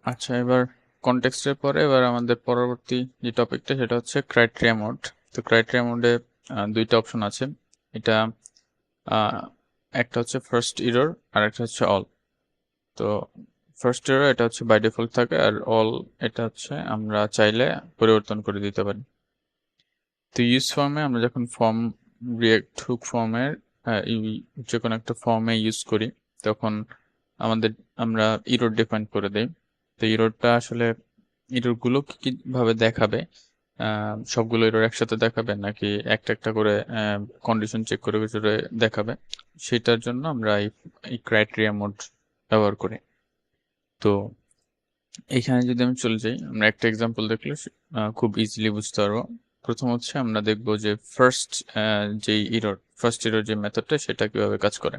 আচ্ছা, এবার কনটেক্সটের পরে এবার আমাদের পরবর্তী যে টপিকটা সেটা হচ্ছে ক্রাইটেরিয়া মোড। তো ক্রাইটেরিয়া মোডে দুইটা অপশন আছে। এটা আহ, একটা হচ্ছে ফার্স্ট এরর আর একটা হচ্ছে অল। তো ফার্স্ট এরর এটা হচ্ছে বাই ডিফল্ট থাকে, আর অল এটা হচ্ছে আমরা চাইলে পরিবর্তন করে দিতে পারি। তো ইউজ ফর্মে আমরা যখন ফর্ম রিয়েক্ট হুক ফর্মের যে কোনো একটা ফর্মে ইউজ করি তখন আমাদের আমরা ইরোর ডিফাইন করে দেই। তো ইরোরটা আসলে ইরোরগুলো কিভাবে দেখাবে, সবগুলো ইরোর একসাথে দেখাবে নাকি একটা একটা করে কন্ডিশন চেক করে করে দেখাবে, সেটার জন্য আমরা এই ক্রাইটেরিয়া মোড ব্যবহার করি। তো এইখানে যদি আমি চলে যাই, আমরা একটা এক্সাম্পল দেখলে খুব ইজিলি বুঝতে পারবো। প্রথম হচ্ছে আমরা দেখবো যে ফার্স্ট ইরর যে মেথডটা সেটা কিভাবে কাজ করে।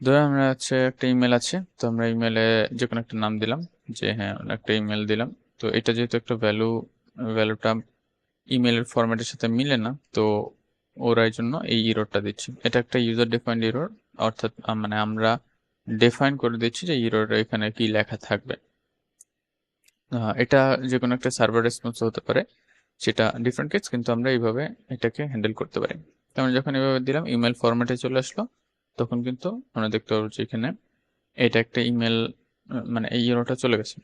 ধরো আমরা হচ্ছে একটা ইমেল আছে, তো আমরা ইমেলে যে কোনো একটা নাম দিলাম, যে হ্যাঁ একটা ইমেল দিলাম। তো এটা যেহেতু একটা ভ্যালুটা ইমেলের ফরম্যাটের সাথে মিলে না, তো ওরা এই জন্য এই ইররটা দিচ্ছে। এটা একটা ইউজার ডিফাইন্ড ইরর, অর্থাৎ মানে আমরা ডিফাইন করে দিচ্ছি যে ইরর এখানে কি লেখা থাকবে। এটা যে কোনো একটা সার্ভার রেসপন্স হতে পারে, সেটা ডিফারেন্ট কেস, কিন্তু আমরা এইভাবে এটাকে হ্যান্ডেল করতে পারি। আমরা যখন এভাবে দিলাম ইমেল ফরম্যাটে চলে আসলো, তখন কিন্তু আমরা দেখতে পাবো যে এখানে এটা একটা ইমেল, মানে এই ইরোটা চলে গেছে।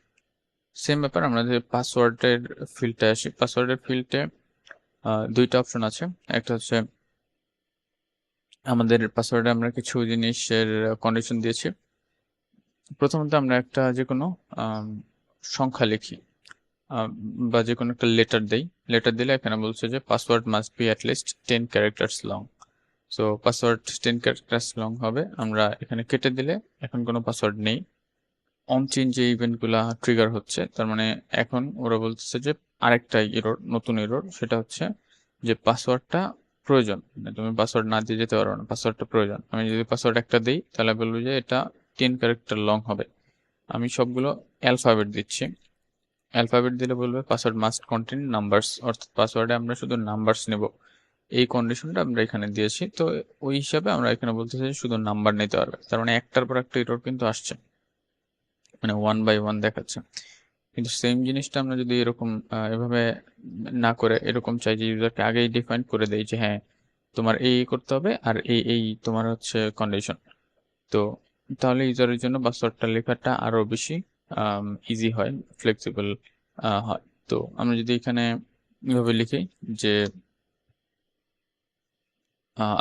সেম ব্যাপার আমরা যে পাসওয়ার্ডের ফিল্ডে আসি, পাসওয়ার্ডের ফিল্ডে দুইটা অপশন আছে। একটা হচ্ছে আমাদের পাসওয়ার্ডে আমরা কিছু জিনিসের কন্ডিশন দিয়েছি। প্রথমত আমরা একটা যে কোনো সংখ্যা লিখি, আহ, বা যে কোনো একটা লেটার দেই। লেটার দিলে এখানে বলছে যে password must be at least 10 characters long. So password 10 characters long হবে। আমরা এখানে কেটে দিলে এখন কোনো পাসওয়ার্ড নেই। অন চেঞ্জ যে ইভেন্টগুলা ট্রিগার হচ্ছে, তার মানে এখন ওরা বলতেছে যে আরেকটা এরর, নতুন এরর, সেটা হচ্ছে যে পাসওয়ার্ডটা প্রয়োজন, মানে তুমি পাসওয়ার্ড না দিয়ে যেতে পারো না, পাসওয়ার্ডটা প্রয়োজন। আমি যদি পাসওয়ার্ড একটা দিই তাহলে বলবো যে এটা 10 ক্যারেক্টার লং হবে। আমি সবগুলো অ্যালফাবেট দিচ্ছি। অ্যালফাবেট দিলে বলবে পাসওয়ার্ড মাস্ট কন্টেন নাম্বারস, অর্থাৎ পাসওয়ার্ডে আমরা শুধু নাম্বারস নেব। এই কন্ডিশনটা আমরা এখানে দিয়েছি। তো ওই হিসাবে আমরা এখানে বলতেছি যে শুধু নাম্বার নিতে পারবে, তার মানে একটার পর একটা এরর কিন্তু আসছে, মানে 1 বাই 1 দেখাচ্ছে। কিন্তু সেম জিনিসটা আমরা যদি এরকম এভাবে না করে এরকম চাই যে ইউজারকে আগেই ডিফাইন করে দেই যে হ্যাঁ তোমার এই করতে হবে আর এই এই তোমার হচ্ছে কন্ডিশন, তো তাহলে ইউজারের জন্য পাসওয়ার্ডটা লেখাটা আরো বেশি ইজি হয়, ফ্লেক্সিবল হয়। তো আমরা যদি এখানে এভাবে লিখি যে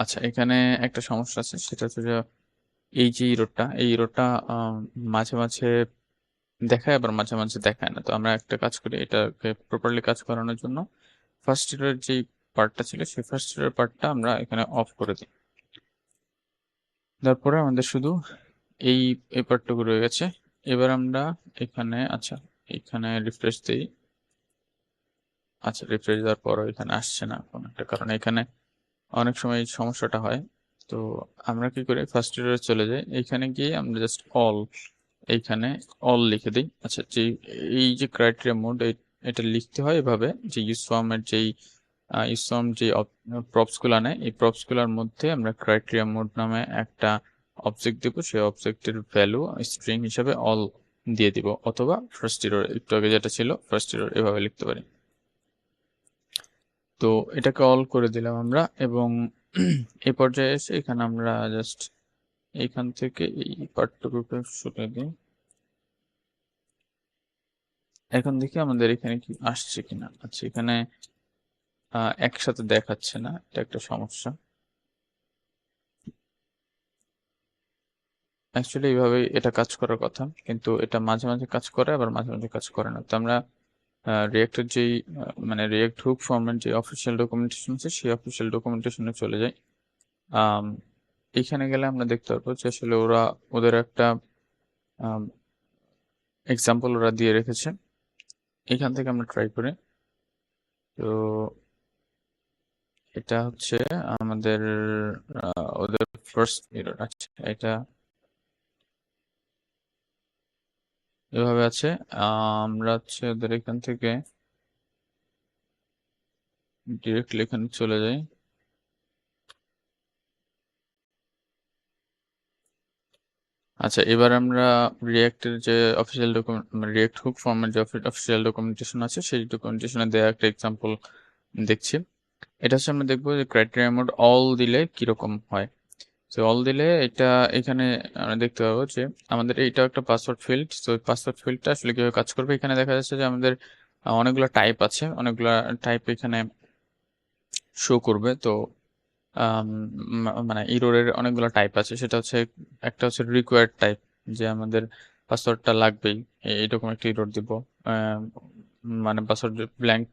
আচ্ছা, এখানে একটা সমস্যা আছে, সেটা হচ্ছে যে এই ইরোডটা মাঝে মাঝে দেখায়, আবার মাঝে মাঝে দেখায় না। তো আমরা একটা কাজ করি, এটাকে প্রপারলি কাজ করানোর জন্য ফার্স্ট ইয়ারের যে পার্টটা ছিল সেই ফার্স্ট ইয়ারের পার্টটা আমরা এখানে অফ করে দিই। তারপরে আমাদের শুধু এই এই পার্টটুকু রয়ে গেছে। এবার আমরা এখানে আচ্ছা এখানে রিফ্রেশ দিই। আচ্ছা, রিফ্রেশ দেওয়ার পরও এখানে আসছে না কোনো একটা কারণে, এখানে অনেক সময় এই সমস্যাটা হয়। তো আমরা কি করি, ফার্স্ট ইয়ারে চলে যাই, এইখানে গিয়ে আমরা জাস্ট এইখানে অল লিখে দিই। আচ্ছা, এই যে ক্রাইটেরিয়া মোড, এটা লিখতে হয় এভাবে যে ইউসফর্মের যেই ইউসফর্ম যে প্রপস গুলা নেয়, এই প্রপস গুলার মধ্যে আমরা ক্রাইটেরিয়া মোড নামে একটা অবজেক্ট দিব, সেই অবজেক্টের ভ্যালু স্ট্রিং হিসাবে অল দিয়ে দিব, অথবা ফার্স্ট ইয়ার একটু আগে যেটা ছিল ফার্স্ট ইয়ার, এভাবে লিখতে পারি। তো এটাকে অল করে দিলাম আমরা, এবং এই পর্যায়ে এসে এখানে আমরা জাস্ট এইখান থেকে এই পার্টটুকুকে সরিয়ে দিই। এখন দেখি আমাদের এখানে কি আসছে কিনা। আচ্ছা, এখানে একসাথে দেখাচ্ছে না, এটা একটা সমস্যা। অ্যাকচুয়ালি এইভাবে এটা কাজ করার কথা, কিন্তু এটা মাঝে মাঝে কাজ করে আবার মাঝে মাঝে কাজ করে না। তো আমরা রিয়েক্টের যেই মানে রিয়েক্ট হুক ফর্মের যে অফিসিয়াল ডকুমেন্টেশন আছে সেই অফিসিয়াল ডকুমেন্টেশনে চলে যাই। আম, এখানে গেলে আমরা দেখতে পারবো যে আসলে ওদের একটা এক্সাম্পল ওরা দিয়ে রেখেছে। এখান থেকে আমরা ট্রাই করি। তো এটা হচ্ছে আমাদের ওদের ফার্স্ট এরর। আচ্ছা, এটা এভাবে আছে। আমরা হচ্ছে ওদের এখান থেকে ডিরেক্টলি এখানে চলে যাই। আচ্ছা, এবার আমরা রিয়েক্টের যে অফিসিয়াল ডকুমেন্ট, রিয়েক্ট হুক ফর্মের যে অফিসিয়াল ডকুমেন্টেশন আছে সেই ডকুমেন্টেশনে দেওয়া একটা এক্সাম্পল দেখছি। এটা হচ্ছে আমরা দেখবো যে ক্রাইটেরিয়া মোড অল দিলে কিরকম হয়। তো অল দিলে এটা এখানে আমরা দেখতে পাবো যে আমাদের এইটা একটা পাসওয়ার্ড ফিল্ড। তো পাসওয়ার্ড ফিল্ডটা আসলে কিভাবে কাজ করবে, এখানে দেখা যাচ্ছে যে আমাদের অনেকগুলো টাইপ আছে, অনেকগুলো টাইপ এখানে শো করবে। তো মানে ইরোরের অনেকগুলো টাইপ আছে, সেটা হচ্ছে একটা হচ্ছে রিকোয়ার্ড টাইপ, যে আমাদের পাসওয়ার্ডটা লাগবেই, এইরকম একটা ইরোর দিব। মানে পাসওয়ার্ড ব্ল্যাঙ্ক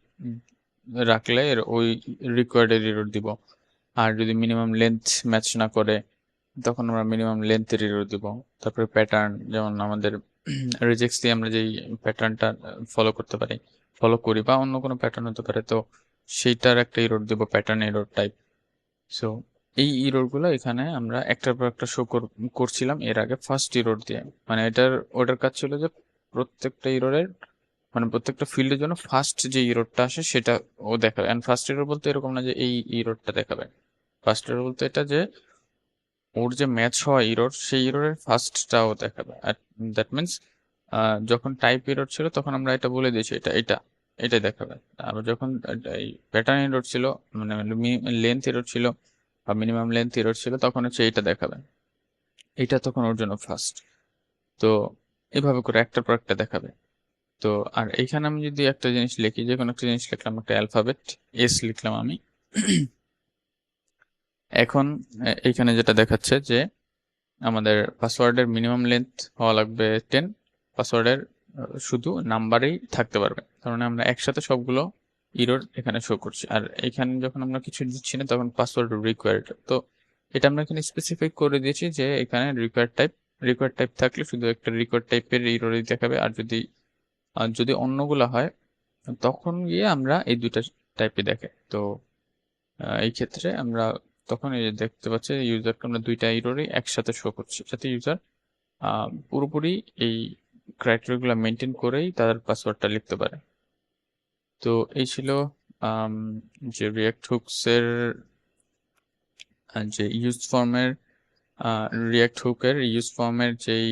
রাখলে এর ওই রিকোয়ার্ডের ইরোর দিব। আর যদি মিনিমাম লেন্থ ম্যাচ না করে তখন আমরা মিনিমাম লেন্থের ইরোর দিব। তারপরে প্যাটার্ন, যেমন আমাদের রিজেক্টস দিয়ে আমরা যেই প্যাটার্নটা ফলো করি বা অন্য কোনো প্যাটার্ন হতে পারে, তো সেইটার একটা ইরোর দিব, প্যাটার্ন ইরোর টাইপ। সো এই ইরোর গুলো এখানে আমরা একটার পর একটা শো করছিলাম এর আগে ফার্স্ট ইরোর দিয়ে। মানে ওটার কাজ ছিল যে প্রত্যেকটা ইরোরের, মানে প্রত্যেকটা ফিল্ডের জন্য ফার্স্ট যে ইরোরটা আসে সেটা ও দেখাবে। এন্ড ফার্স্ট ইরোর বলতে এরকম না যে এই ইরোরটা দেখাবে। ফার্স্ট ইরোর বলতে এটা যে ওর যে ম্যাচ হওয়া ইরোর, সেই ইরোরের ফার্স্টটাও দেখাবে। আর দ্যাট মিনস যখন টাইপ ইরোর ছিল তখন আমরা এটা বলে দিয়েছি এটাই দেখাবে। আবার যখন এই প্যাটার্ন ইরোর ছিল, মানে লেন্থ ইরোর ছিল বা মিনিমাম লেন্থ ইরোর ছিল, তখন হচ্ছে এইটা দেখাবে। এটা তখন ওর জন্য ফার্স্ট। তো এভাবে করে একটার পর একটা দেখাবে। তো আর এইখানে আমি যদি একটা জিনিস লিখি, যে কোনো একটা জিনিস লিখলাম, একটা অ্যালফাবেট এস লিখলাম আমি। এখন এইখানে যেটা দেখাচ্ছে যে আমাদের পাসওয়ার্ডের মিনিমাম লেন্থ হওয়া লাগবে 10। পাসওয়ার্ডের শুধু নাম্বারেই থাকতে পারবে, তার মানে আমরা একসাথে সবগুলো ইরোর এখানে শো করছি। আর এখানে যখন আমরা কিছু দিচ্ছি না তখন পাসওয়ার্ড রিকোয়ার্ড। তো এটা আমরা এখানে স্পেসিফাই করে দিয়েছি যে এখানে রিকোয়ার্ড টাইপ থাকলে শুধু একটা রিকোয়ার্ড টাইপের ইরোরই দেখাবে। আর যদি অন্যগুলো হয় তখন গিয়ে আমরা এই দুইটা টাইপে দেখে। তো এই ক্ষেত্রে আমরা তখন এই যে দেখতে পাচ্ছি ইউজারকে আমরা দুইটা ইরোরই একসাথে শো করছি, যাতে ইউজার পুরোপুরি এই ক্রাইটেরিয়াগুলো মেনটেন করেই তাদের পাসওয়ার্ডটা লিখতে পারে। তো এই ছিল আম, যে রিয়াক্ট হুকসের যে ইউজ ফর্মের রিয়াক্ট হুকের ইউজ ফর্মের যেই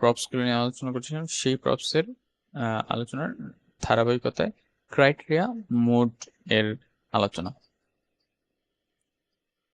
প্রপসগুলো নিয়ে আলোচনা করছিলাম, সেই প্রপসের আলোচনার ধারাবাহিকতায় ক্রাইটেরিয়া মোড এর আলোচনা।